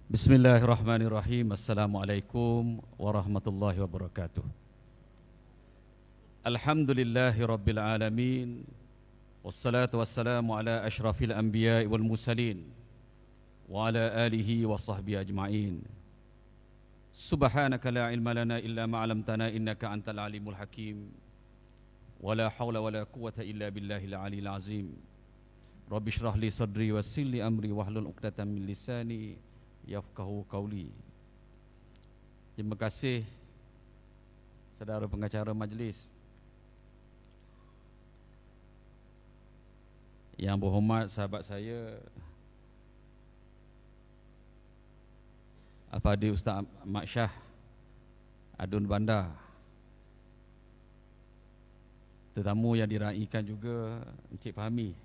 Bismillahirrahmanirrahim. Assalamualaikum warahmatullahi wabarakatuh. Alhamdulillahi rabbil alamin. Wassalatu wassalamu ala ashrafil anbiya'i wal mursalin wa ala alihi wa sahbihi ajma'in. Subhanaka la ilma lana illa ma 'allamtana innaka antal alimul hakim. Wa la hawla wa la quwwata illa billahil aliyil azim. Rabbi shrah li sadri wa yassir li amri wahlul 'uqdatam min lisani yafqahu qauli. Terima kasih saudara pengacara majlis, yang berhormat sahabat saya Al-Fadhil Ustaz Ahmad Shah Adun Bandar, tetamu yang diraikan juga Encik Fahmi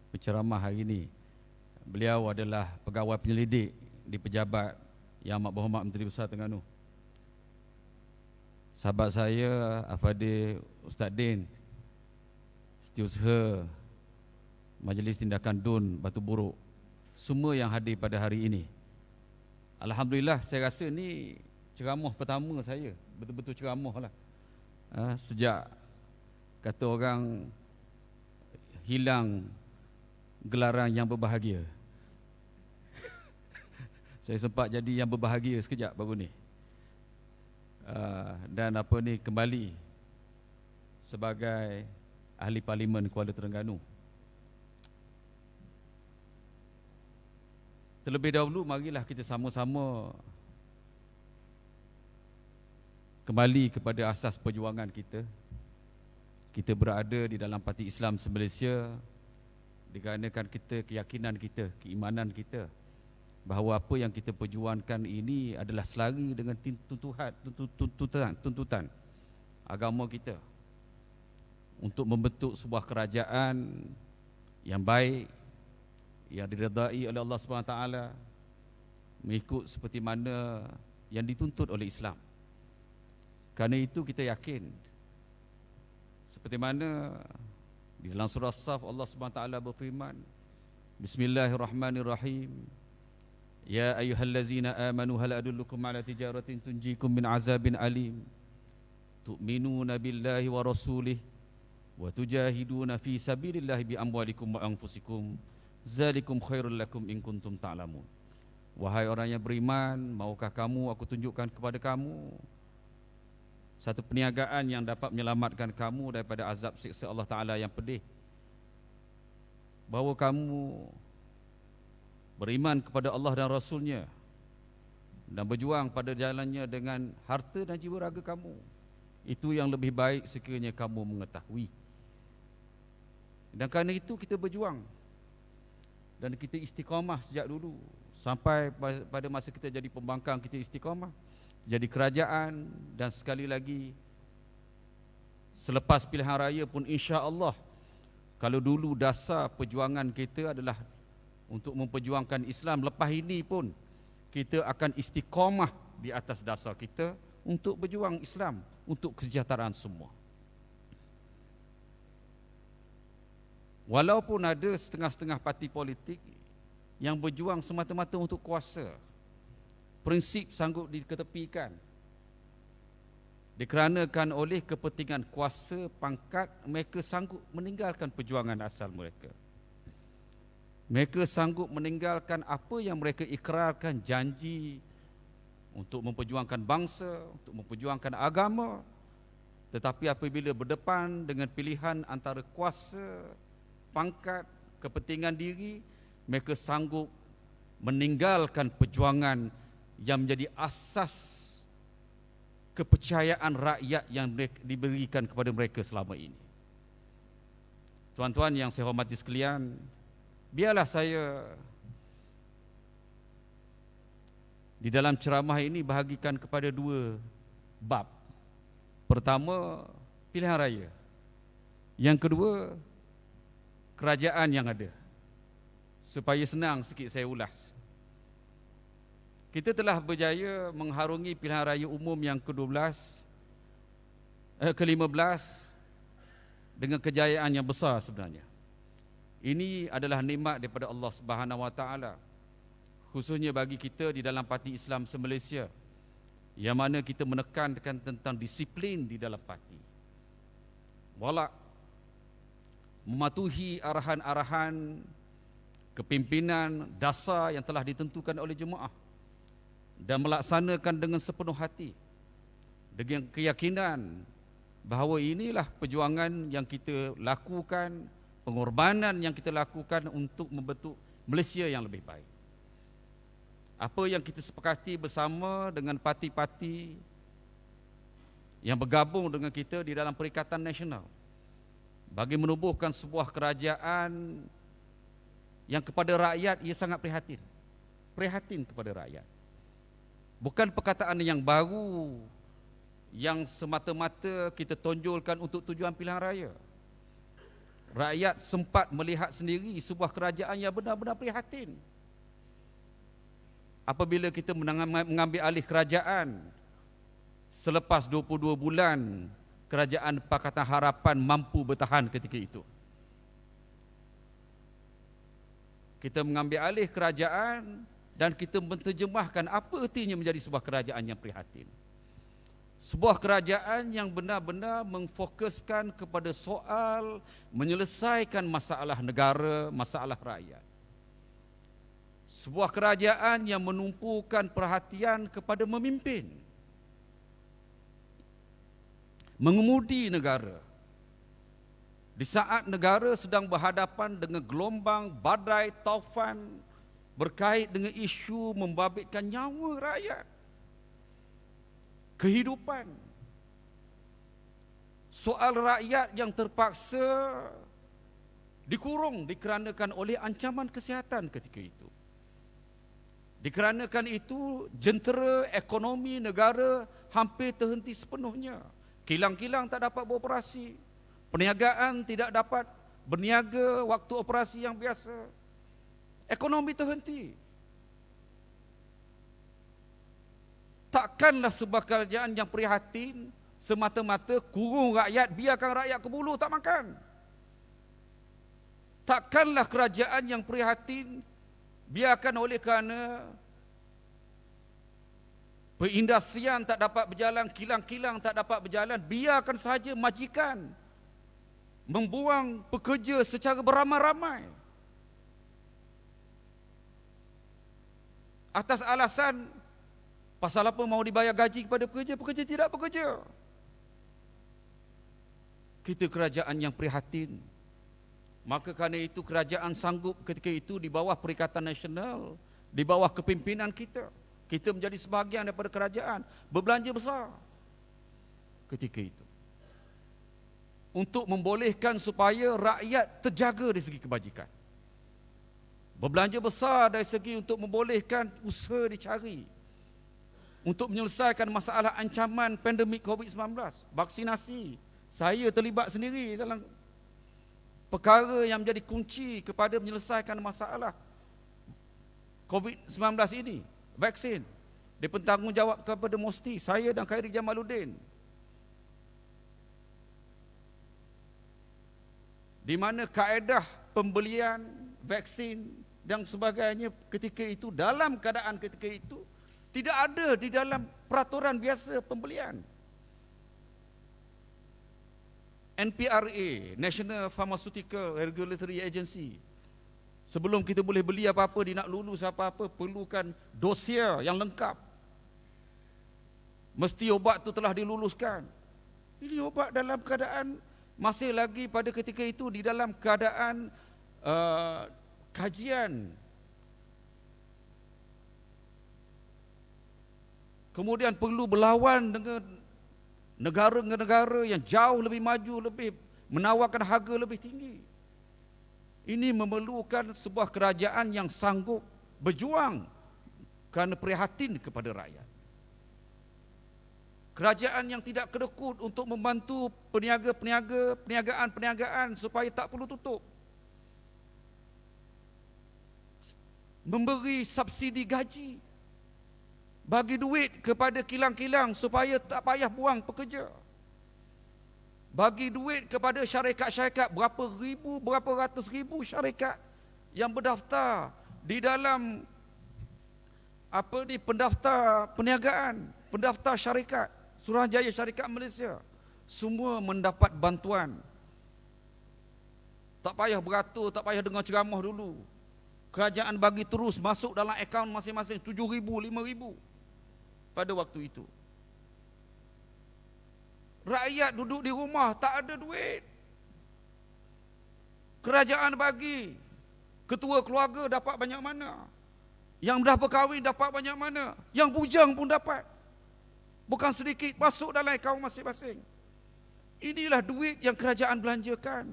penceramah hari ini. Beliau adalah pegawai penyelidik di pejabat Yang Amat Berhormat Menteri Besar Terengganu. Sahabat saya Al-Fadhil Ustaz Din, Setiausaha Majlis Tindakan DUN Batu Buruk, semua yang hadir pada hari ini. Alhamdulillah, saya rasa ni ceramah pertama saya, betul-betul ceramah lah. Sejak kata orang hilang gelaran yang berbahagia, saya sempat jadi yang berbahagia sekejap baru ni. Dan kembali sebagai ahli parlimen Kuala Terengganu. Terlebih dahulu, marilah kita sama-sama kembali kepada asas perjuangan kita. Kita berada di dalam Parti Islam se-Malaysia dikarenakan keyakinan kita, keimanan kita bahawa apa yang kita perjuangkan ini adalah selari dengan tuntutan agama kita untuk membentuk sebuah kerajaan yang baik, yang diredai oleh Allah SWT, mengikut seperti mana yang dituntut oleh Islam. Kerana itu kita yakin, seperti mana di dalam surah As-Saff Allah SWT berfirman, Bismillahirrahmanirrahim, Ya ayyuhallazina amanu hal adullukum ala tijaratin tunjikum min azabin alim tu'minuna billahi wa rasulih wa tujahiduna fi sabilillahi bi amwalikum wa anfusikum zalikum khairul lakum in kuntum ta'lamun. Wahai orang yang beriman, maukah kamu aku tunjukkan kepada kamu satu perniagaan yang dapat menyelamatkan kamu daripada azab siksa Allah Ta'ala yang pedih, bahawa kamu beriman kepada Allah dan Rasulnya dan berjuang pada jalannya dengan harta dan jiwa raga kamu. Itu yang lebih baik sekiranya kamu mengetahui. Dan kerana itu kita berjuang dan kita istiqamah sejak dulu sampai pada masa kita jadi pembangkang, kita istiqamah jadi kerajaan. Dan sekali lagi, selepas pilihan raya pun insya-Allah, kalau dulu dasar perjuangan kita adalah untuk memperjuangkan Islam, lepas ini pun kita akan istiqamah di atas dasar kita untuk berjuang Islam, untuk kesejahteraan semua. Walaupun ada setengah-setengah parti politik yang berjuang semata-mata untuk kuasa, prinsip sanggup diketepikan dikarenakan oleh kepentingan kuasa, pangkat, mereka sanggup meninggalkan perjuangan asal mereka. Mereka sanggup meninggalkan apa yang mereka ikrarkan, janji untuk memperjuangkan bangsa, untuk memperjuangkan agama. Tetapi apabila berdepan dengan pilihan antara kuasa, pangkat, kepentingan diri, mereka sanggup meninggalkan perjuangan yang menjadi asas kepercayaan rakyat yang diberikan kepada mereka selama ini. Tuan-tuan yang saya hormati sekalian, biarlah saya di dalam ceramah ini bahagikan kepada dua bab. Pertama, pilihan raya. Yang kedua, kerajaan yang ada. Supaya senang sikit saya ulas. Kita telah berjaya mengharungi pilihan raya umum yang ke-15 dengan kejayaan yang besar sebenarnya. Ini adalah nikmat daripada Allah Subhanahu Wa Taala. khususnya bagi kita di dalam Parti Islam se-Malaysia, yang mana kita menekankan tentang disiplin di dalam parti. Walak mematuhi arahan-arahan kepimpinan dasar yang telah ditentukan oleh jemaah dan melaksanakan dengan sepenuh hati dengan keyakinan bahawa inilah perjuangan yang kita lakukan, pengorbanan yang kita lakukan untuk membentuk Malaysia yang lebih baik. Apa yang kita sepakati bersama dengan parti-parti yang bergabung dengan kita di dalam Perikatan Nasional bagi menubuhkan sebuah kerajaan yang kepada rakyat ia sangat prihatin. Prihatin kepada rakyat. Bukan perkataan yang baru yang semata-mata kita tonjolkan untuk tujuan pilihan raya. Rakyat sempat melihat sendiri sebuah kerajaan yang benar-benar prihatin. Apabila kita mengambil alih kerajaan selepas 22 bulan kerajaan Pakatan Harapan mampu bertahan ketika itu. Kita mengambil alih kerajaan dan kita menterjemahkan apa ertinya menjadi sebuah kerajaan yang prihatin. Sebuah kerajaan yang benar-benar memfokuskan kepada soal menyelesaikan masalah negara, masalah rakyat. Sebuah kerajaan yang menumpukan perhatian kepada memimpin, mengemudi negara. Di saat negara sedang berhadapan dengan gelombang badai taufan berkait dengan isu membabitkan nyawa rakyat, kehidupan, soal rakyat yang terpaksa dikurung dikarenakan oleh ancaman kesihatan ketika itu. Dikarenakan itu, jentera ekonomi negara hampir terhenti sepenuhnya. Kilang-kilang tak dapat beroperasi. Perniagaan tidak dapat berniaga waktu operasi yang biasa. Ekonomi terhenti. Takkanlah sebuah kerajaan yang prihatin semata-mata kurung rakyat, biarkan rakyat ke bulu tak makan. Takkanlah kerajaan yang prihatin biarkan oleh kerana perindustrian tak dapat berjalan, kilang-kilang tak dapat berjalan, biarkan saja majikan membuang pekerja secara beramai-ramai atas alasan pasal apa mahu dibayar gaji kepada pekerja, pekerja tidak bekerja. Kita kerajaan yang prihatin. Maka kerana itu kerajaan sanggup ketika itu di bawah Perikatan Nasional, di bawah kepimpinan kita, kita menjadi sebahagian daripada kerajaan, berbelanja besar ketika itu untuk membolehkan supaya rakyat terjaga dari segi kebajikan. Berbelanja besar dari segi untuk membolehkan usaha dicari untuk menyelesaikan masalah ancaman pandemik COVID-19, vaksinasi. Saya terlibat sendiri dalam perkara yang menjadi kunci kepada menyelesaikan masalah COVID-19 ini, vaksin. Dipertanggungjawab kepada MOSTI, saya dan Khairi Jamaluddin. Di mana kaedah pembelian vaksin dan sebagainya ketika itu, dalam keadaan ketika itu, tidak ada di dalam peraturan biasa pembelian. NPRA, National Pharmaceutical Regulatory Agency, sebelum kita boleh beli apa-apa, dia nak lulus apa-apa, perlukan dossier yang lengkap. Mesti obat itu telah diluluskan. Ini obat dalam keadaan masih lagi pada ketika itu di dalam keadaan kajian. Kemudian perlu berlawan dengan negara-negara yang jauh lebih maju, lebih menawarkan harga lebih tinggi. Ini memerlukan sebuah kerajaan yang sanggup berjuang kerana prihatin kepada rakyat. Kerajaan yang tidak kedekut untuk membantu peniaga-peniaga, perniagaan-perniagaan supaya tak perlu tutup. Memberi subsidi gaji, bagi duit kepada kilang-kilang supaya tak payah buang pekerja. Bagi duit kepada syarikat-syarikat, berapa ratus ribu syarikat yang berdaftar di dalam pendaftar perniagaan, pendaftar syarikat, Suruhanjaya Syarikat Malaysia, semua mendapat bantuan. Tak payah beratur, tak payah dengar ceramah dulu. Kerajaan bagi terus masuk dalam akaun masing-masing 7,000, 5,000 pada waktu itu. Rakyat duduk di rumah tak ada duit. Kerajaan bagi. Ketua keluarga dapat banyak mana? Yang dah berkahwin dapat banyak mana? Yang bujang pun dapat. Bukan sedikit, masuk dalam akaun masing-masing. Inilah duit yang kerajaan belanjakan.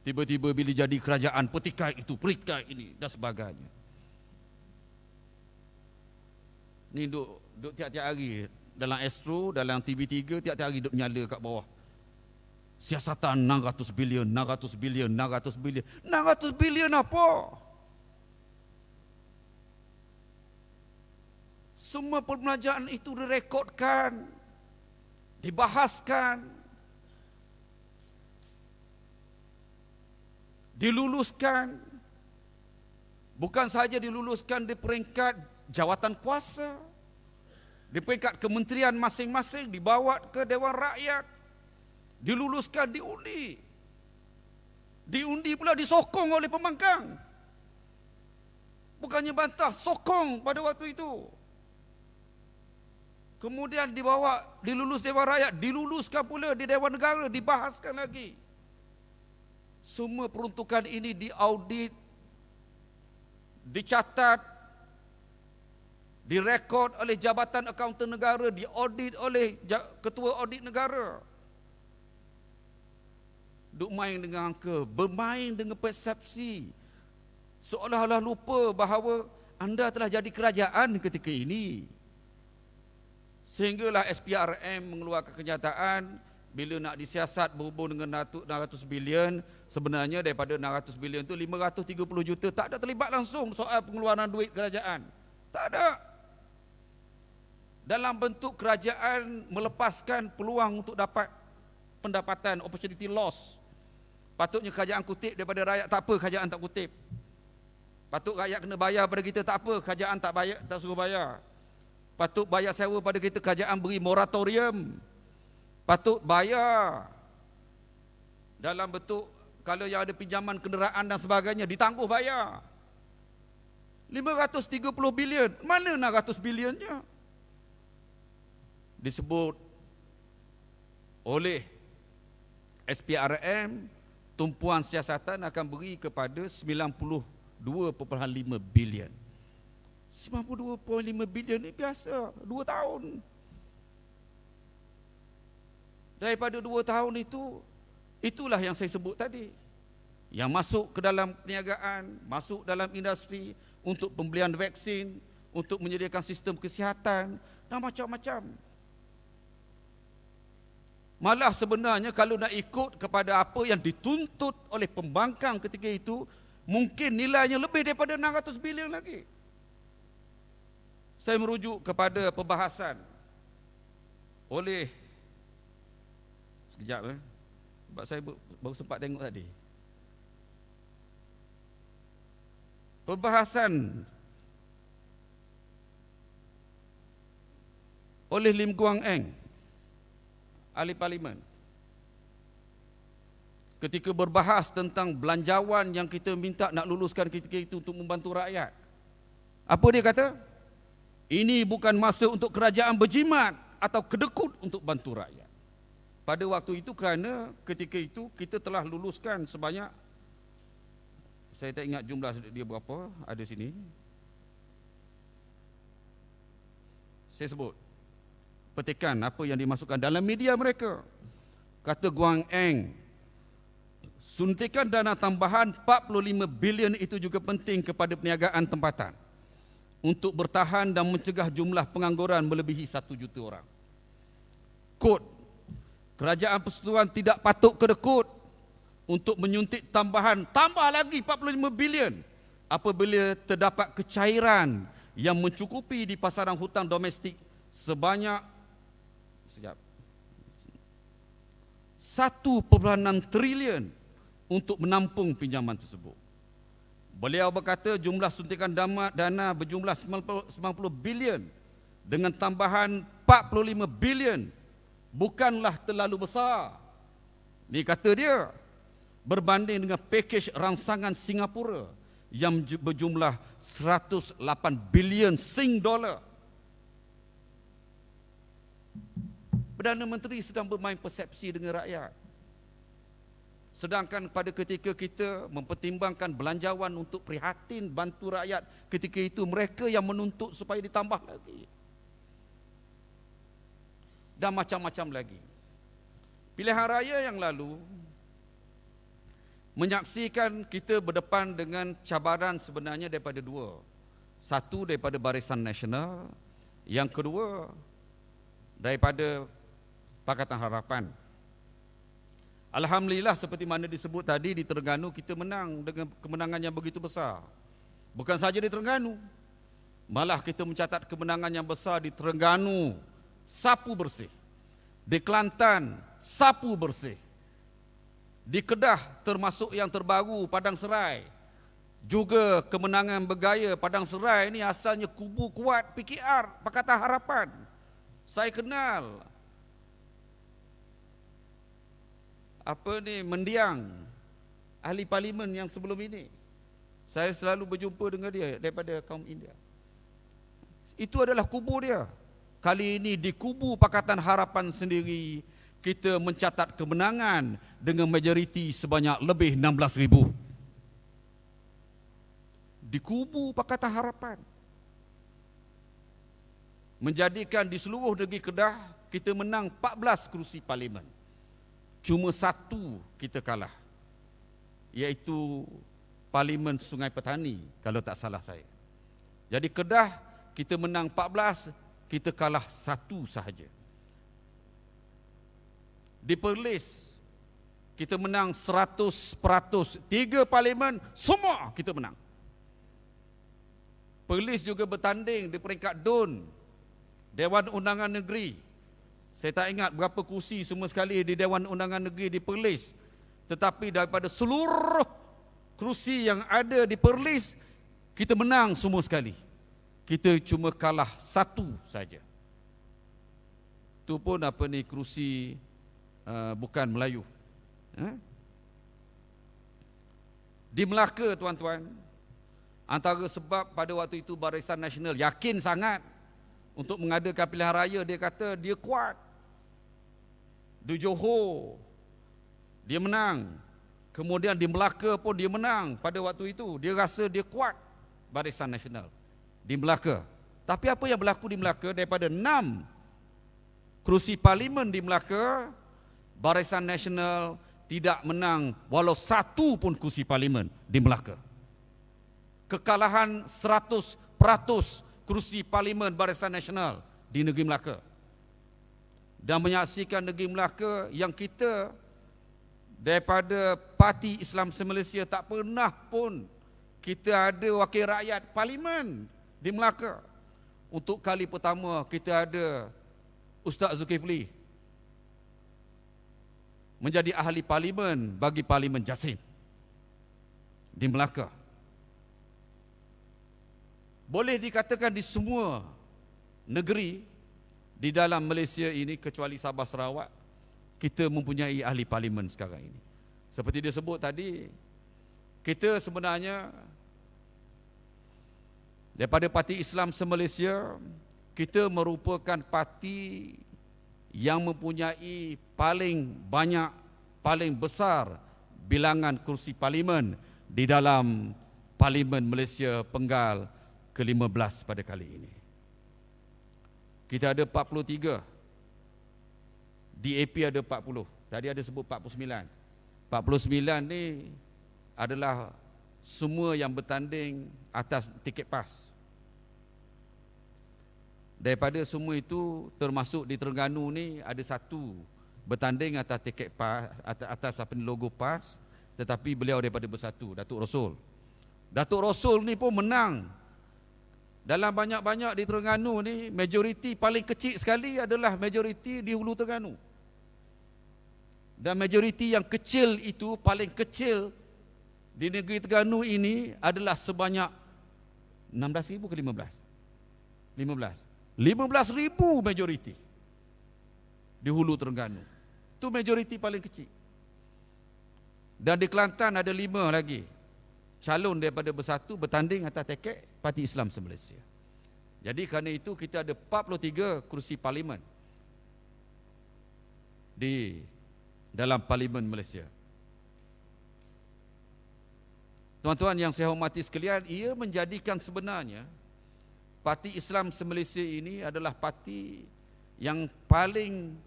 Tiba-tiba bila jadi kerajaan, petikai itu, petikai ini dan sebagainya. Ni duk tiap-tiap hari dalam Astro, dalam TV3, tiap-tiap hari duk menyala kat bawah. Siasatan 600 bilion, 600 bilion, 600 bilion. 600 bilion apa? Semua perbelanjaan itu direkodkan, dibahaskan, diluluskan. Bukan sahaja diluluskan di peringkat jawatan kuasa, di peringkat kementerian masing-masing, dibawa ke Dewan Rakyat, diluluskan, diundi. Diundi pula disokong oleh pembangkang. Bukannya bantah, sokong pada waktu itu. Kemudian dibawa, dilulus Dewan Rakyat, diluluskan pula di Dewan Negara, dibahaskan lagi. Semua peruntukan ini diaudit, dicatat, direkod oleh Jabatan Akauntan Negara, diaudit oleh Ketua Audit Negara. Duk main dengan angka, bermain dengan persepsi, seolah-olah lupa bahawa anda telah jadi kerajaan ketika ini. Sehinggalah SPRM mengeluarkan kenyataan bila nak disiasat berhubung dengan 600 bilion, sebenarnya daripada 600 bilion itu 530 juta tak ada terlibat langsung soal pengeluaran duit kerajaan. Tak ada. Dalam bentuk kerajaan melepaskan peluang untuk dapat pendapatan, opportunity loss. Patutnya kerajaan kutip daripada rakyat, tak apa kerajaan tak kutip. Patut rakyat kena bayar pada kita, tak apa kerajaan tak bayar, tak suruh bayar. Patut bayar sewa pada kita, kerajaan beri moratorium. Patut bayar dalam bentuk kalau yang ada pinjaman kenderaan dan sebagainya ditangguh bayar. 530 bilion, mana 600 bilionnya? Disebut oleh SPRM, tumpuan siasatan akan beri kepada 92.5 bilion. 92.5 bilion ni biasa, 2 tahun. Daripada 2 tahun itu, itulah yang saya sebut tadi. Yang masuk ke dalam perniagaan, masuk dalam industri untuk pembelian vaksin, untuk menyediakan sistem kesihatan dan macam-macam. Malah sebenarnya kalau nak ikut kepada apa yang dituntut oleh pembangkang ketika itu, mungkin nilainya lebih daripada 600 bilion lagi. Saya merujuk kepada pembahasan oleh sekejap sebab saya baru sempat tengok tadi. Pembahasan oleh Lim Guang Eng, ahli parlimen, ketika berbahas tentang belanjawan yang kita minta nak luluskan ketika itu untuk membantu rakyat. Apa dia kata? Ini bukan masa untuk kerajaan berjimat atau kedekut untuk bantu rakyat. Pada waktu itu kerana ketika itu kita telah luluskan sebanyak, saya tak ingat jumlah dia berapa, ada sini. Saya sebut petikan apa yang dimasukkan dalam media mereka. Kata Guang Eng, suntikan dana tambahan 45 bilion itu juga penting kepada perniagaan tempatan untuk bertahan dan mencegah jumlah pengangguran melebihi 1 juta orang. Kod, kerajaan persekutuan tidak patut kedekut untuk menyuntik tambah lagi 45 bilion apabila terdapat kecairan yang mencukupi di pasaran hutang domestik sebanyak 1.6 trilion untuk menampung pinjaman tersebut. Beliau berkata jumlah suntikan dana berjumlah 90 bilion dengan tambahan 45 bilion bukanlah terlalu besar. Ini kata dia, berbanding dengan pakej rangsangan Singapura yang berjumlah 108 bilion Sing dollar. Perdana Menteri sedang bermain persepsi dengan rakyat. Sedangkan pada ketika kita mempertimbangkan belanjawan untuk prihatin bantu rakyat, ketika itu mereka yang menuntut supaya ditambah lagi. Dan macam-macam lagi. Pilihan raya yang lalu menyaksikan kita berdepan dengan cabaran sebenarnya daripada dua. Satu daripada Barisan Nasional, yang kedua daripada Pakatan Harapan. Alhamdulillah seperti mana disebut tadi, di Terengganu kita menang dengan kemenangan yang begitu besar. Bukan saja di Terengganu, malah kita mencatat kemenangan yang besar di Terengganu, sapu bersih. Di Kelantan, sapu bersih. Di Kedah termasuk yang terbaru, Padang Serai. Juga kemenangan bergaya Padang Serai ini asalnya kubu kuat PKR, Pakatan Harapan. Saya kenal mendiang ahli parlimen yang sebelum ini. Saya selalu berjumpa dengan dia daripada kaum India. Itu adalah kubu dia. Kali ini di kubu Pakatan Harapan sendiri kita mencatat kemenangan dengan majoriti sebanyak lebih 16,000. Di kubu Pakatan Harapan. Menjadikan di seluruh negeri Kedah kita menang 14 kerusi parlimen. Cuma satu kita kalah, iaitu Parlimen Sungai Petani, kalau tak salah saya. Jadi Kedah kita menang 14, kita kalah satu sahaja. Di Perlis kita menang 100%, 3 parlimen semua kita menang. Perlis juga bertanding di peringkat DUN, Dewan Undangan Negeri. Saya tak ingat berapa kursi semua sekali di Dewan Undangan Negeri di Perlis. Tetapi daripada seluruh kursi yang ada di Perlis, kita menang semua sekali. Kita cuma kalah satu saja. Itu pun kursi bukan Melayu. Di Melaka, tuan-tuan, antara sebab pada waktu itu Barisan Nasional yakin sangat untuk mengadakan pilihan raya, dia kata dia kuat. Di Johor dia menang, kemudian di Melaka pun dia menang. Pada waktu itu dia rasa dia kuat, Barisan Nasional di Melaka. Tapi apa yang berlaku di Melaka, daripada 6 kerusi parlimen di Melaka, Barisan Nasional tidak menang walau satu pun kursi parlimen di Melaka. Kekalahan 100% kursi parlimen Barisan Nasional di negeri Melaka. Dan menyaksikan negeri Melaka yang kita daripada Parti Islam se-Malaysia tak pernah pun kita ada wakil rakyat parlimen di Melaka. Untuk kali pertama kita ada Ustaz Zulkifli menjadi ahli parlimen bagi Parlimen Jasin di Melaka. Boleh dikatakan di semua negeri di dalam Malaysia ini kecuali Sabah Sarawak, kita mempunyai ahli parlimen sekarang ini. Seperti dia sebut tadi, kita sebenarnya daripada Parti Islam se-Malaysia, kita merupakan parti yang mempunyai paling banyak, paling besar bilangan kursi parlimen di dalam Parlimen Malaysia Penggal ke-15 pada kali ini. Kita ada 43, DAP ada 40, tadi ada sebut 49. 49 ni adalah semua yang bertanding atas tiket PAS. Daripada semua itu, termasuk di Terengganu ni ada satu bertanding atas tiket PAS, atas logo PAS, tetapi beliau daripada Bersatu, Datuk Rosul. Datuk Rosul ni pun menang. Dalam banyak-banyak di Terengganu ni, majoriti paling kecil sekali adalah majoriti di Hulu Terengganu. Dan majoriti yang kecil itu, paling kecil di negeri Terengganu ini adalah sebanyak 16,000 ke 15? 15,000 majoriti di Hulu Terengganu. Itu majoriti paling kecil. Dan di Kelantan ada 5 lagi calon daripada Bersatu bertanding atas tiket Parti Islam se-Malaysia. Jadi kerana itu kita ada 43 kursi parlimen di dalam parlimen Malaysia. Tuan-tuan yang saya hormati sekalian, ia menjadikan sebenarnya Parti Islam se-Malaysia ini adalah parti yang paling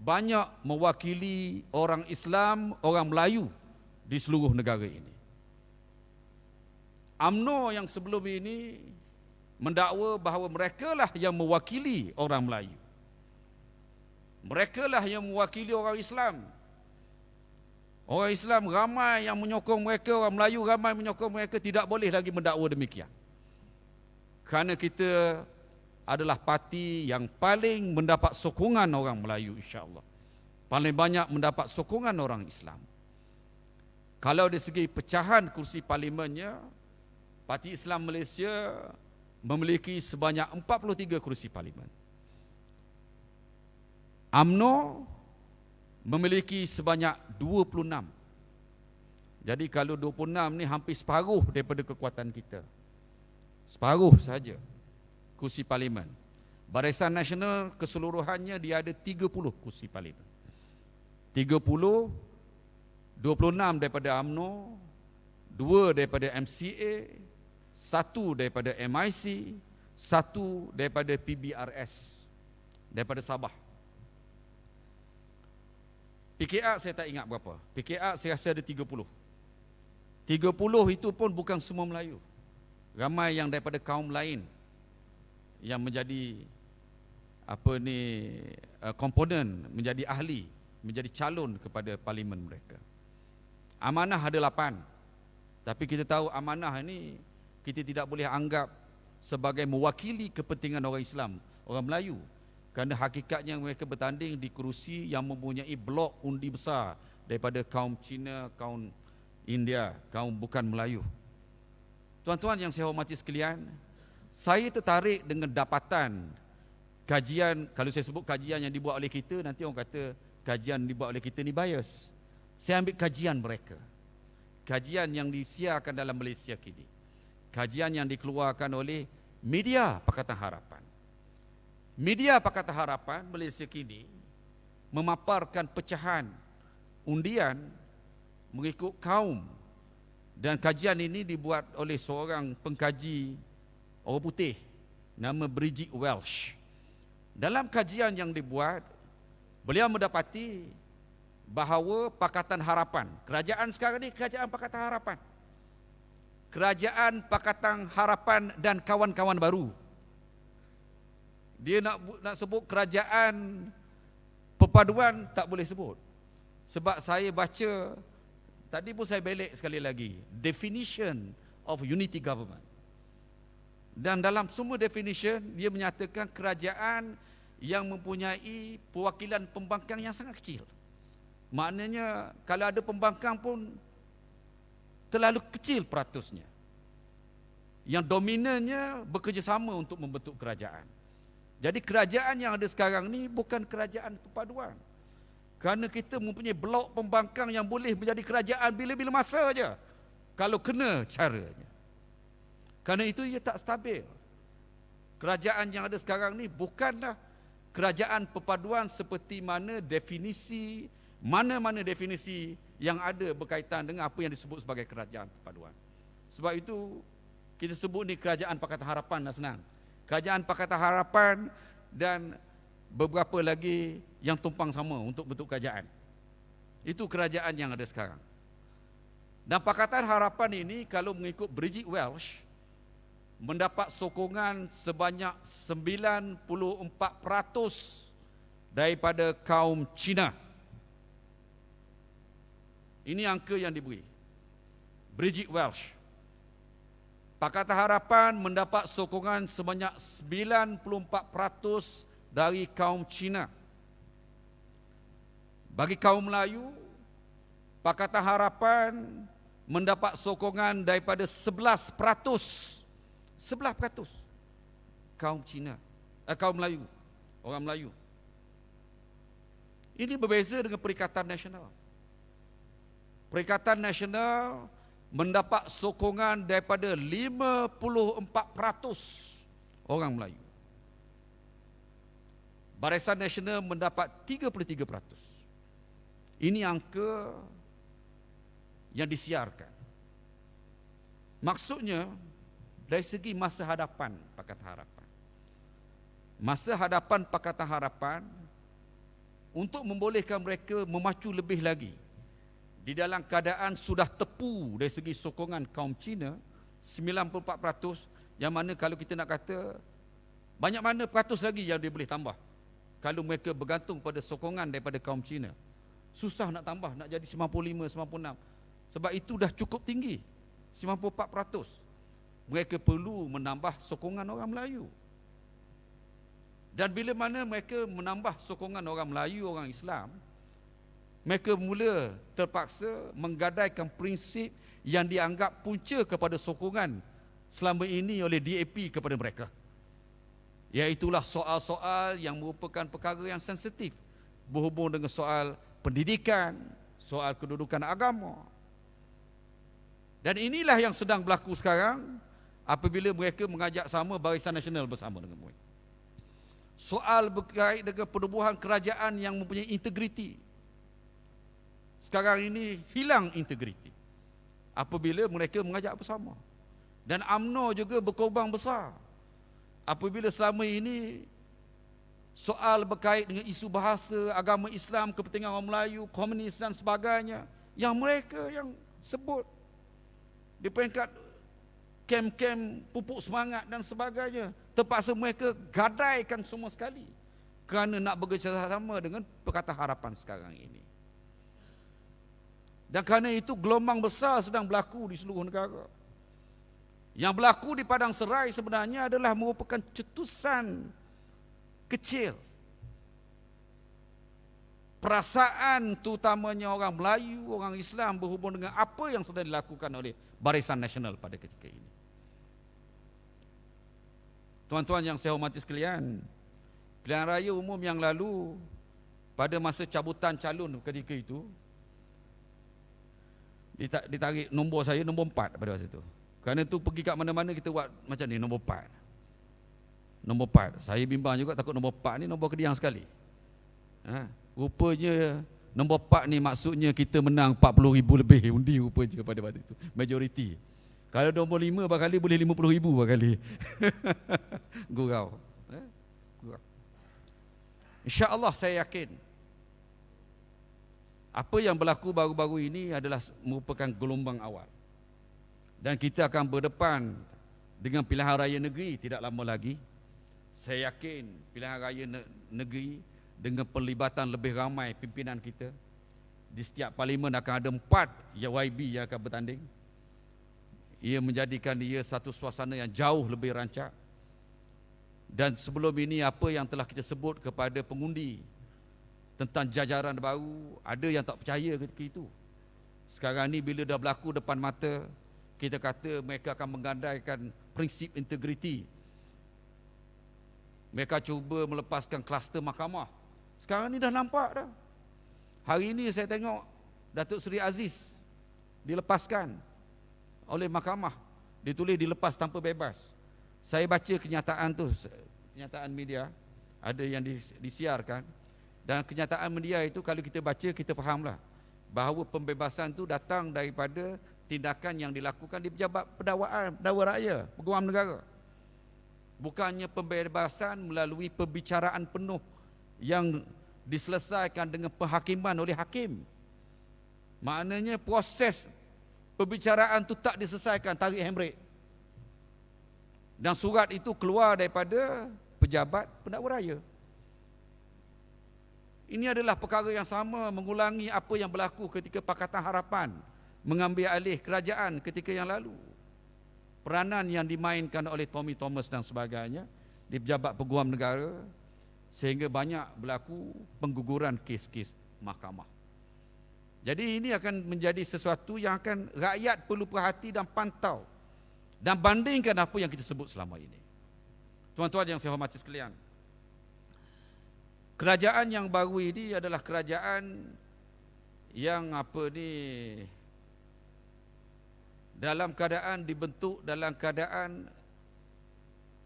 banyak mewakili orang Islam, orang Melayu di seluruh negara ini. UMNO yang sebelum ini mendakwa bahawa merekalah yang mewakili orang Melayu. Merekalah yang mewakili orang Islam. Orang Islam ramai yang menyokong mereka, orang Melayu ramai menyokong mereka, tidak boleh lagi mendakwa demikian. Kerana kita adalah parti yang paling mendapat sokongan orang Melayu, insya-Allah. Paling banyak mendapat sokongan orang Islam. Kalau dari segi pecahan kursi parlimennya, Parti Islam Malaysia memiliki sebanyak 43 kursi parlimen. UMNO memiliki sebanyak 26. Jadi kalau 26 ni hampir separuh daripada kekuatan kita. Separuh saja kursi parlimen. Barisan Nasional keseluruhannya dia ada 30 kursi parlimen. 30, 26 daripada UMNO, 2 daripada MCA, 1 daripada MIC, 1 daripada PBRS, daripada Sabah. PKR saya tak ingat berapa. PKR saya rasa ada 30. 30 itu pun bukan semua Melayu. Ramai yang daripada kaum lain yang menjadi komponen, menjadi ahli, menjadi calon kepada parlimen mereka. Amanah ada 8. Tapi kita tahu amanah ini kita tidak boleh anggap sebagai mewakili kepentingan orang Islam, orang Melayu. Kerana hakikatnya mereka bertanding di kerusi yang mempunyai blok undi besar daripada kaum Cina, kaum India, kaum bukan Melayu. Tuan-tuan yang saya hormati sekalian, saya tertarik dengan dapatan kajian. Kalau saya sebut kajian yang dibuat oleh kita, nanti orang kata kajian dibuat oleh kita ni bias. Saya ambil kajian mereka, kajian yang disiarkan dalam Malaysia kini, kajian yang dikeluarkan oleh media Pakatan Harapan. Media Pakatan Harapan Malaysia kini memaparkan pecahan undian mengikut kaum, dan kajian ini dibuat oleh seorang pengkaji orang putih nama Bridget Welsh. Dalam kajian yang dibuat, beliau mendapati bahawa Pakatan Harapan, kerajaan sekarang ni kerajaan Pakatan Harapan, kerajaan Pakatan Harapan dan kawan-kawan baru. Dia nak sebut kerajaan perpaduan tak boleh sebut. Sebab saya baca, tadi pun saya belik sekali lagi, definition of unity government. Dan dalam semua definition, dia menyatakan kerajaan yang mempunyai perwakilan pembangkang yang sangat kecil. Maknanya kalau ada pembangkang pun terlalu kecil peratusnya. Yang dominannya bekerjasama untuk membentuk kerajaan. Jadi kerajaan yang ada sekarang ni bukan kerajaan perpaduan. Kerana kita mempunyai blok pembangkang yang boleh menjadi kerajaan bila-bila masa saja, kalau kena caranya. Kerana itu ia tak stabil. Kerajaan yang ada sekarang ni bukanlah kerajaan perpaduan seperti mana definisi, mana-mana definisi yang ada berkaitan dengan apa yang disebut sebagai kerajaan perpaduan. Sebab itu kita sebut ni kerajaan Pakatan Harapan dah senang. Kerajaan Pakatan Harapan dan beberapa lagi yang tumpang sama untuk bentuk kerajaan. Itu kerajaan yang ada sekarang. Dan Pakatan Harapan ini kalau mengikut Bridget Welsh mendapat sokongan sebanyak 94% daripada kaum Cina. Ini angka yang diberi. Bridget Welsh. Pakatan Harapan mendapat sokongan sebanyak 94% dari kaum Cina. Bagi kaum Melayu, Pakatan Harapan mendapat sokongan daripada 11% kaum Cina, kaum Melayu, orang Melayu. Ini berbeza dengan Perikatan Nasional. Perikatan Nasional mendapat sokongan daripada 54% orang Melayu. Barisan Nasional mendapat 33%. Ini angka yang disiarkan. Maksudnya dari segi masa hadapan Pakatan Harapan. Masa hadapan Pakatan Harapan untuk membolehkan mereka memacu lebih lagi di dalam keadaan sudah tepu dari segi sokongan kaum Cina 94%, yang mana kalau kita nak kata banyak mana peratus lagi yang dia boleh tambah kalau mereka bergantung pada sokongan daripada kaum Cina. Susah nak tambah, nak jadi 95, 96. Sebab itu dah cukup tinggi, 94%. Mereka perlu menambah sokongan orang Melayu. Dan bila mana mereka menambah sokongan orang Melayu, orang Islam, mereka mula terpaksa menggadaikan prinsip yang dianggap punca kepada sokongan selama ini oleh DAP kepada mereka. Iaitulah soal-soal yang merupakan perkara yang sensitif berhubung dengan soal pendidikan, soal kedudukan agama. Dan inilah yang sedang berlaku sekarang apabila mereka mengajak sama Barisan Nasional bersama dengan mereka. Soal berkait dengan penubuhan kerajaan yang mempunyai integriti. Sekarang ini hilang integriti apabila mereka mengajak bersama. Dan UMNO juga berkorban besar apabila selama ini soal berkait dengan isu bahasa, agama Islam, kepentingan orang Melayu, komunis dan sebagainya, yang mereka yang sebut di peringkat kem-kem pupuk semangat dan sebagainya, terpaksa mereka gadaikan semua sekali kerana nak bekerjasama dengan Pakatan Harapan sekarang ini. Dan kerana itu gelombang besar sedang berlaku di seluruh negara. Yang berlaku di Padang Serai sebenarnya adalah merupakan cetusan kecil. Perasaan terutamanya orang Melayu, orang Islam berhubung dengan apa yang sedang dilakukan oleh Barisan Nasional pada ketika ini. Tuan-tuan yang saya hormati sekalian, pilihan raya umum yang lalu pada masa cabutan calon ketika itu ditarik nombor saya nombor 4 pada masa itu. Kerana itu pergi kat mana-mana kita buat macam ni, nombor 4. Nombor 4. Saya bimbang juga, takut nombor 4 ni nombor kediang sekali. Rupanya nombor 4 ni maksudnya kita menang 40,000 lebih undi rupanya pada waktu itu. Majoriti. Kalau nombor 5 berkali boleh 50,000 berkali. Gurau. Gurau. InsyaAllah saya yakin apa yang berlaku baru-baru ini adalah merupakan gelombang awal. Dan kita akan berdepan dengan pilihan raya negeri tidak lama lagi. Saya yakin pilihan raya negeri dengan pelibatan lebih ramai pimpinan kita. Di setiap parlimen akan ada 4 YB yang akan bertanding. Ia menjadikan ia satu suasana yang jauh lebih rancak. Dan sebelum ini apa yang telah kita sebut kepada pengundi tentang jajaran baru, ada yang tak percaya ketika itu. Sekarang ni bila dah berlaku depan mata, kita kata mereka akan menggandaikan prinsip integriti. Mereka cuba melepaskan kluster mahkamah. Sekarang ni dah nampak dah. Hari ini saya tengok Datuk Seri Aziz dilepaskan oleh mahkamah. Ditulis dilepas tanpa bebas. Saya baca kenyataan tu, kenyataan media, ada yang disiarkan. Dan kenyataan media itu kalau kita baca, kita fahamlah bahawa pembebasan tu datang daripada tindakan yang dilakukan di pejabat pendakwa raya, peguam negara. Bukannya pembebasan melalui perbicaraan penuh yang diselesaikan dengan penghakiman oleh hakim. Maknanya proses perbicaraan itu tak diselesaikan, tarik handbrake. Dan surat itu keluar daripada pejabat pendakwa raya. Ini adalah perkara yang sama mengulangi apa yang berlaku ketika Pakatan Harapan mengambil alih kerajaan ketika yang lalu. Peranan yang dimainkan oleh Tommy Thomas dan sebagainya di pejabat peguam negara sehingga banyak berlaku pengguguran kes-kes mahkamah. Jadi ini akan menjadi sesuatu yang akan rakyat perlu perhati dan pantau dan bandingkan apa yang kita sebut selama ini. Tuan-tuan yang saya hormati sekalian, kerajaan yang baru ini adalah kerajaan yang dalam keadaan dibentuk dalam keadaan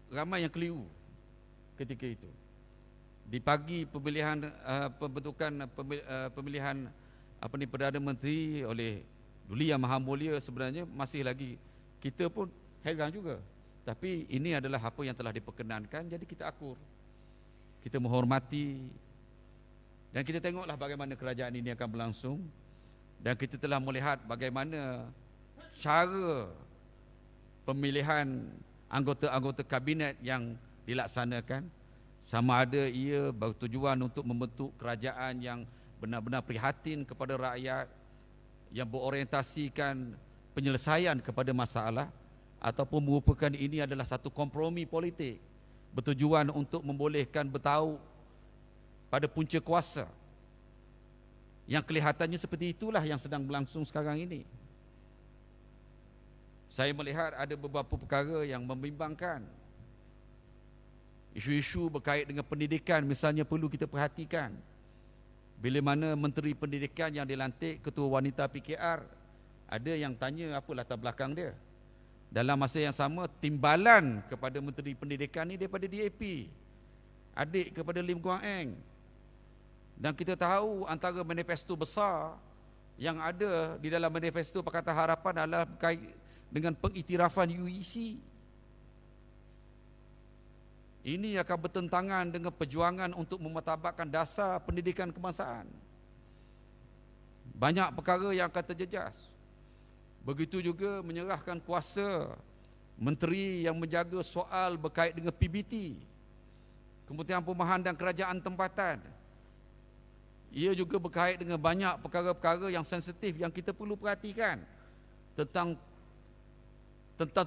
ramai yang keliru ketika itu. Di pagi pemilihan pemilihan Perdana Menteri oleh Duli Yang Maha Mulia, sebenarnya masih lagi kita pun heran juga. Tapi ini adalah apa yang telah diperkenankan, jadi kita akur. Kita menghormati dan kita tengoklah bagaimana kerajaan ini akan berlangsung, dan kita telah melihat bagaimana cara pemilihan anggota-anggota kabinet yang dilaksanakan, sama ada ia bertujuan untuk membentuk kerajaan yang benar-benar prihatin kepada rakyat, yang berorientasikan penyelesaian kepada masalah, ataupun merupakan ini adalah satu kompromi politik bertujuan untuk membolehkan bertaut pada punca kuasa. Yang kelihatannya seperti itulah yang sedang berlangsung sekarang ini. Saya melihat ada beberapa perkara yang membimbangkan. Isu-isu berkait dengan pendidikan misalnya perlu kita perhatikan. Bila mana Menteri Pendidikan yang dilantik, Ketua Wanita PKR, ada yang tanya apa latar belakang dia. Dalam masa yang sama, timbalan kepada Menteri Pendidikan ni daripada DAP, adik kepada Lim Guang Eng. Dan kita tahu antara manifesto besar yang ada di dalam manifesto Pakatan Harapan adalah berkait dengan pengiktirafan UEC. Ini akan bertentangan dengan perjuangan untuk memartabatkan dasar pendidikan kebangsaan. Banyak perkara yang akan terjejas. Begitu juga menyerahkan kuasa menteri yang menjaga soal berkait dengan PBT, Kementerian Perumahan dan Kerajaan Tempatan. Ia juga berkait dengan banyak perkara-perkara yang sensitif yang kita perlu perhatikan, tentang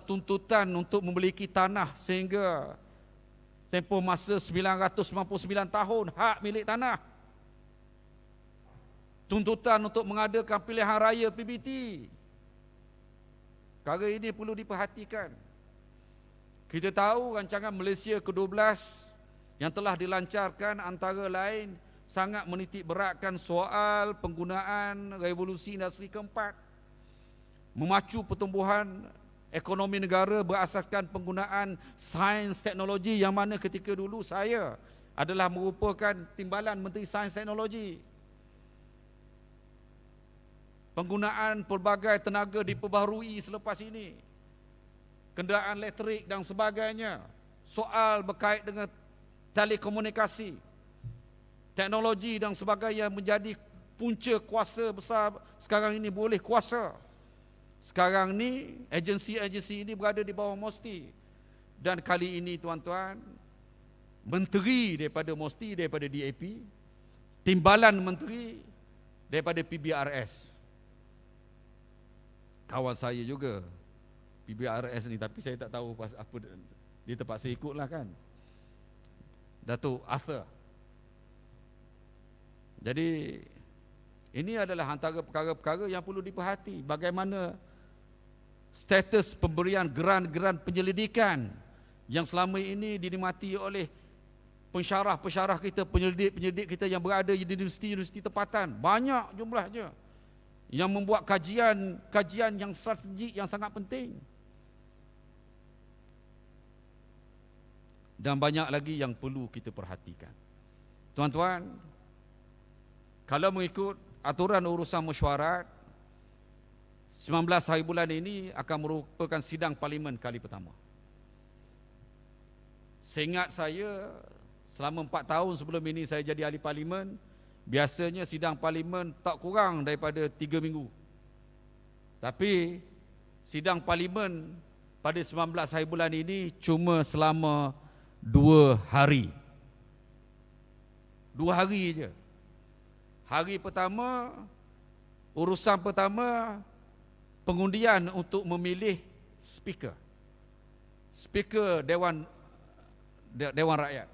tuntutan untuk memiliki tanah sehingga tempoh masa 999 tahun hak milik tanah. Tuntutan untuk mengadakan pilihan raya PBT. Perkara ini perlu diperhatikan. Kita tahu rancangan Malaysia ke-12 yang telah dilancarkan antara lain sangat menitik beratkan soal penggunaan revolusi industri keempat, memacu pertumbuhan ekonomi negara berasaskan penggunaan sains teknologi, yang mana ketika dulu saya adalah merupakan timbalan Menteri Sains Teknologi. Penggunaan pelbagai tenaga diperbaharui selepas ini, kenderaan elektrik dan sebagainya, soal berkait dengan telekomunikasi, teknologi dan sebagainya menjadi punca kuasa besar sekarang ini, boleh kuasa. Sekarang ni agensi-agensi ini berada di bawah MOSTI, dan kali ini tuan-tuan, menteri daripada MOSTI, daripada DAP, timbalan menteri daripada PBRS. Kawan saya juga PBRS ni, tapi saya tak tahu apa dia terpaksa ikutlah kan, Datuk Arthur. Jadi ini adalah antara perkara-perkara yang perlu diperhati. Bagaimana status pemberian geran-geran penyelidikan yang selama ini dinikmati oleh pensyarah-pensyarah kita, penyelidik-penyelidik kita yang berada di universiti-universiti tempatan, banyak jumlahnya, yang membuat kajian yang strategik yang sangat penting. Dan banyak lagi yang perlu kita perhatikan. Tuan-tuan, kalau mengikut aturan urusan mesyuarat, 19 hari bulan ini akan merupakan sidang parlimen kali pertama. Seingat saya, selama 4 tahun sebelum ini saya jadi ahli parlimen, biasanya sidang parlimen tak kurang daripada 3 minggu. Tapi sidang parlimen pada 19 hari bulan ini cuma selama 2 hari. 2 hari je. Hari pertama, urusan pertama, pengundian untuk memilih speaker. Speaker Dewan Rakyat.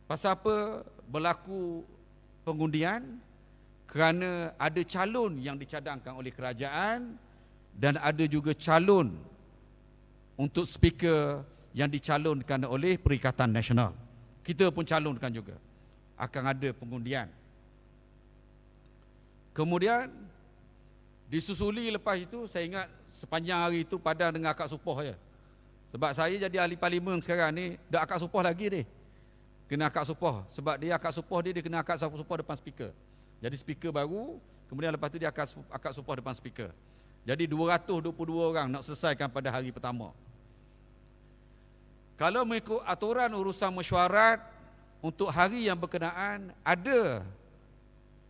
Pasal apa berlaku pengundian? kerana ada calon yang dicadangkan oleh kerajaan dan ada juga calon untuk speaker yang dicalonkan oleh Perikatan Nasional. Kita pun calonkan juga. Akan ada pengundian. Kemudian disusuli lepas itu, saya ingat sepanjang hari itu Padang dengan akak supoh je. Sebab saya jadi ahli parlimen sekarang ni, dah akak supoh lagi dia. Kena akak supoh. Sebab dia akak supoh dia kena akak supoh depan speaker. Jadi speaker baru, kemudian lepas tu dia akak supoh depan speaker. Jadi 222 orang nak selesaikan pada hari pertama. Kalau mengikut aturan urusan mesyuarat untuk hari yang berkenaan, ada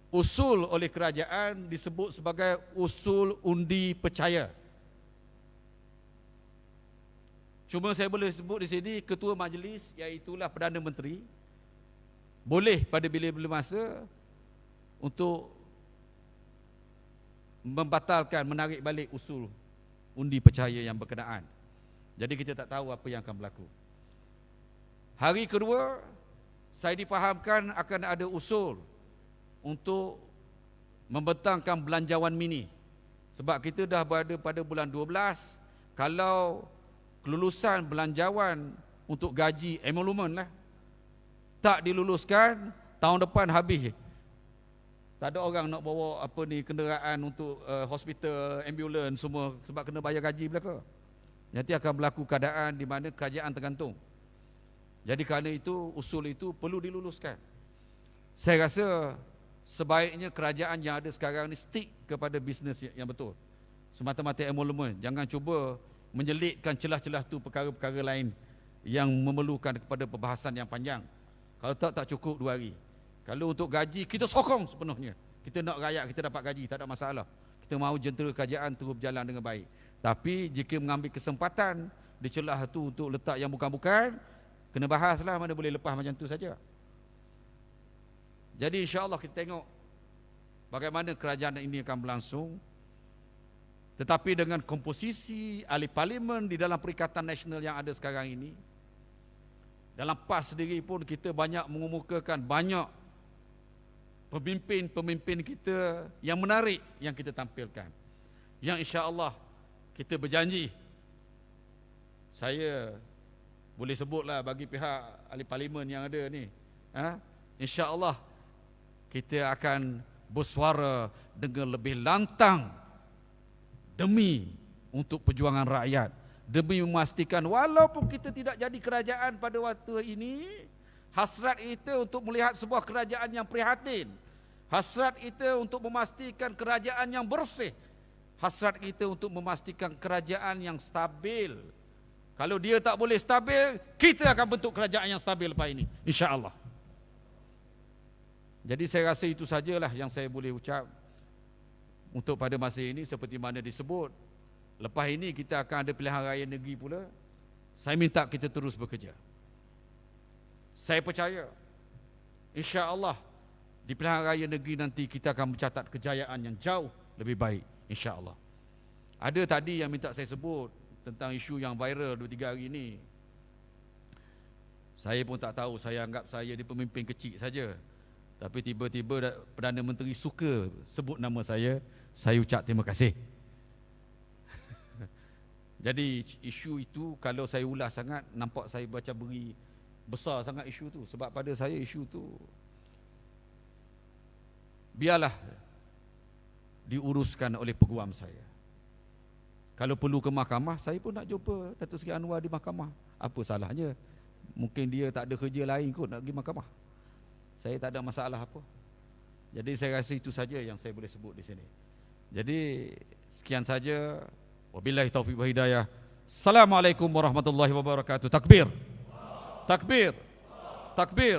usul oleh kerajaan disebut sebagai usul undi percaya. Cuma saya boleh sebut di sini ketua majlis, iaitulah Perdana Menteri, boleh pada bila-bila masa untuk membatalkan, menarik balik usul undi percaya yang berkenaan. Jadi kita tak tahu apa yang akan berlaku. Hari kedua, saya difahamkan akan ada usul untuk membentangkan belanjawan mini. Sebab kita dah berada pada bulan 12, kalau kelulusan belanjawan untuk gaji emolumen lah tak diluluskan, tahun depan habis. Tak ada orang nak bawa kenderaan untuk hospital, ambulans semua sebab kena bayar gaji belaka. Nanti akan berlaku keadaan di mana kerajaan tergantung. Jadi kerana itu, usul itu perlu diluluskan. Saya rasa sebaiknya kerajaan yang ada sekarang ni stick kepada bisnes yang betul. Semata-mata emolumen. Jangan cuba menyelitkan celah-celah tu perkara-perkara lain yang memerlukan kepada perbahasan yang panjang. Kalau tak cukup 2 hari. Kalau untuk gaji, kita sokong sepenuhnya. Kita nak rakyat kita dapat gaji, tak ada masalah. Kita mahu jentera kerajaan terus berjalan dengan baik. Tapi jika mengambil kesempatan di celah tu untuk letak yang bukan-bukan, kena bahaslah, mana boleh lepas macam tu saja. Jadi insya-Allah kita tengok bagaimana kerajaan ini akan berlangsung. Tetapi dengan komposisi ahli parlimen di dalam Perikatan Nasional yang ada sekarang ini, dalam PAS sendiri pun kita banyak mengemukakan banyak pemimpin-pemimpin kita yang menarik yang kita tampilkan. Yang insya-Allah kita berjanji, saya boleh sebutlah bagi pihak ahli parlimen yang ada ni, insya-Allah kita akan bersuara dengan lebih lantang demi untuk perjuangan rakyat, demi memastikan walaupun kita tidak jadi kerajaan pada waktu ini, hasrat kita untuk melihat sebuah kerajaan yang prihatin, hasrat kita untuk memastikan kerajaan yang bersih, hasrat kita untuk memastikan kerajaan yang stabil. Kalau dia tak boleh stabil, kita akan bentuk kerajaan yang stabil lepas ini, insya-Allah. Jadi saya rasa itu sajalah yang saya boleh ucap untuk pada masa ini. Seperti mana disebut, lepas ini kita akan ada pilihan raya negeri pula. Saya minta kita terus bekerja. Saya percaya insya-Allah di pilihan raya negeri nanti kita akan mencatat kejayaan yang jauh lebih baik, insya-Allah. Ada tadi yang minta saya sebut tentang isu yang viral 2-3 hari ini. Saya pun tak tahu, saya anggap saya di pemimpin kecil saja. Tapi tiba-tiba Perdana Menteri suka sebut nama saya ucap terima kasih. Jadi isu itu kalau saya ulas sangat, nampak saya baca beri besar sangat isu tu. Sebab pada saya isu tu biarlah diuruskan oleh peguam saya. Kalau perlu ke mahkamah, saya pun nak jumpa Datuk Seri Anwar di mahkamah. Apa salahnya? Mungkin dia tak ada kerja lain kot nak pergi mahkamah. Saya tak ada masalah apa. Jadi saya rasa itu saja yang saya boleh sebut di sini. Jadi sekian saja. Wabillahi taufiq wa hidayah. Assalamualaikum warahmatullahi wabarakatuh. Takbir. Takbir. Takbir.